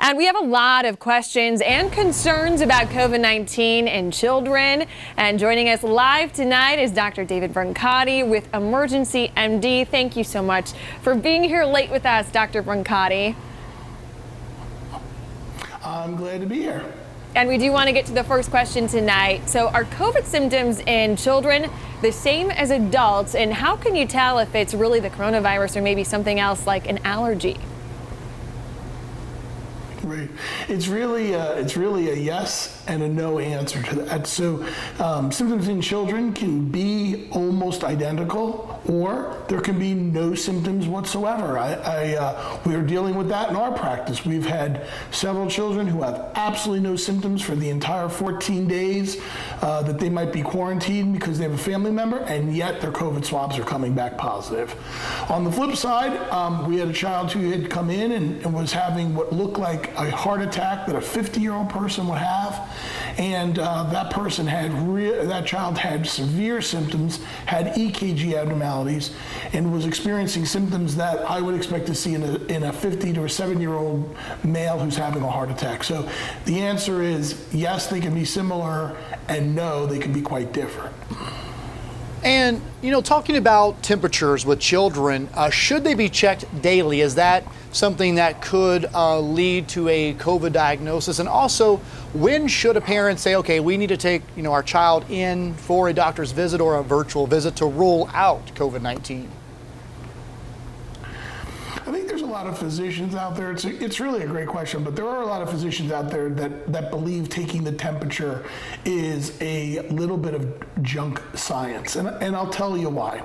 And we have a lot of questions and concerns about COVID-19 in children. And joining us live tonight is Dr. David Brancati with Emergency MD. Thank you so much for being here late with us, Dr. Brancati. I'm glad to be here. And we do want to get to the first question tonight. So are COVID symptoms in children the same as adults? And how can you tell if it's really the coronavirus or maybe something else like an allergy? Right. It's really a yes and a no answer to that. So symptoms in children can be almost identical, or there can be no symptoms whatsoever. We are dealing with that in our practice. We've had several children who have absolutely no symptoms for the entire 14 days that they might be quarantined because they have a family member, and yet their COVID swabs are coming back positive. On the flip side, we had a child who had come in and was having what looked like a heart attack that a 50-year-old person would have, and that child had severe symptoms, had EKG abnormalities, and was experiencing symptoms that I would expect to see in a 50 to a 7-year-old male who's having a heart attack. So the answer is yes, they can be similar, and no, they can be quite different. And, talking about temperatures with children, should they be checked daily? Is that something that could lead to a COVID diagnosis? And also, when should a parent say, okay, we need to take, our child in for a doctor's visit or a virtual visit to rule out COVID-19? I think there's a lot of physicians out there. It's really a great question, but there are a lot of physicians out there that believe taking the temperature is a little bit of junk science, and I'll tell you why.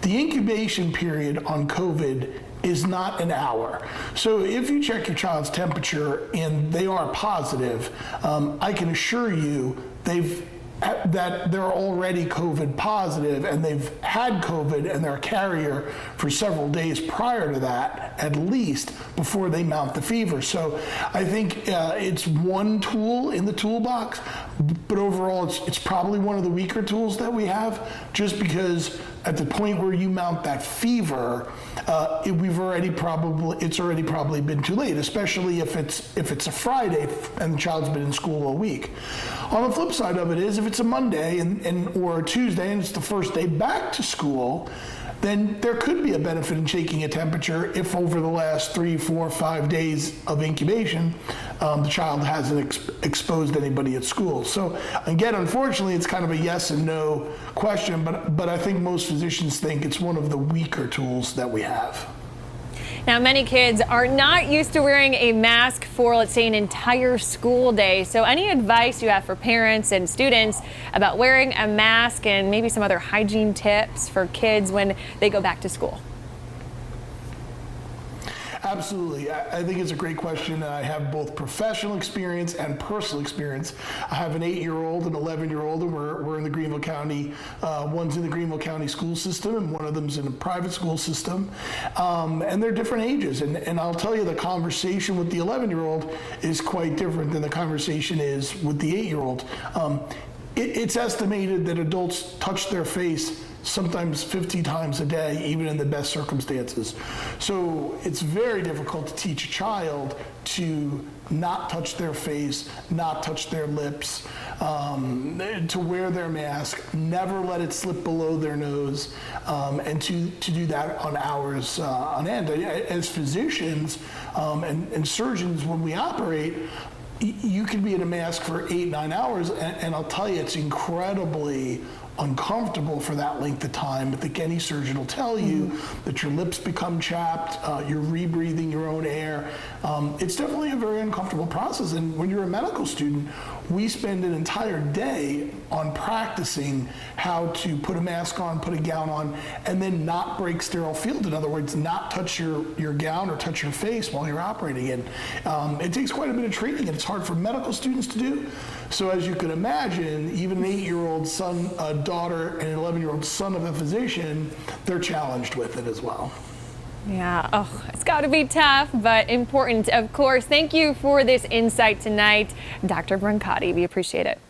The incubation period on COVID is not an hour. So if you check your child's temperature and they are positive, I can assure you that they're already COVID positive, and they've had COVID and they're a carrier for several days prior to that, at least, before they mount the fever. So I think it's one tool in the toolbox, but overall it's probably one of the weaker tools that we have, just because at the point where you mount that fever, it's already probably been too late, especially if it's a Friday and the child's been in school all week. On the flip side of it is, if it's a Monday or a Tuesday and it's the first day back to school, then there could be a benefit in taking a temperature if over the last 3, 4, 5 days of incubation, the child hasn't exposed anybody at school. So again, unfortunately, it's kind of a yes and no question, but I think most physicians think it's one of the weaker tools that we have. Now, many kids are not used to wearing a mask for, let's say, an entire school day. So any advice you have for parents and students about wearing a mask and maybe some other hygiene tips for kids when they go back to school? Absolutely. I think it's a great question. I have both professional experience and personal experience. I have an 8-year-old and 11-year-old, and we're in the Greenville County, one's in the Greenville County school system, and one of them's in a private school system. And they're different ages. And I'll tell you, the conversation with the 11-year-old is quite different than the conversation is with the 8-year-old. It's estimated that adults touch their face sometimes 50 times a day, even in the best circumstances. So it's very difficult to teach a child to not touch their face, not touch their lips, to wear their mask, never let it slip below their nose, and to do that on hours on end. As physicians and surgeons, when we operate, you can be in a mask for 8-9 hours, and I'll tell you, it's incredibly uncomfortable for that length of time. I think any surgeon will tell you that your lips become chapped, you're rebreathing your own air. It's definitely a very uncomfortable process, and when you're a medical student, we spend an entire day on practicing how to put a mask on, put a gown on, and then not break sterile field. In other words, not touch your gown or touch your face while you're operating. And it takes quite a bit of training, and it's hard for medical students to do. So as you can imagine, even an 8-year-old son, a daughter, and an 11-year-old son of a physician, they're challenged with it as well. Yeah, it's got to be tough, but important, of course. Thank you for this insight tonight, Dr. Brancati. We appreciate it.